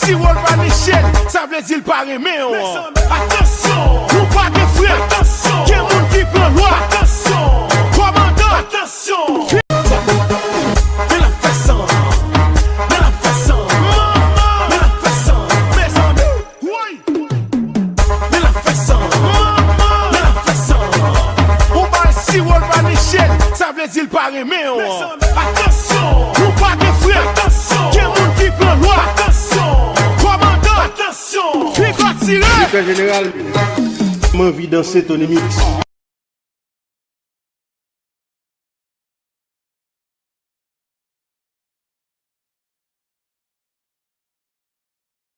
si on va l'échelle, ça veut dire pas aimer. Attention, ou pas de frère, attention, quel monde qui prend loi, attention, commandant, attention. Mais la façon, mais la façon, mais la façon, mes amis, oui. Mais la façon, mais la façon, ou pas si on va l'échelle, ça veut dire pas aimer. Attention, ou pas de frère, attention, quel monde qui prend loi, attention, commandant, attention. Super général, m'envie danser Tony Mix.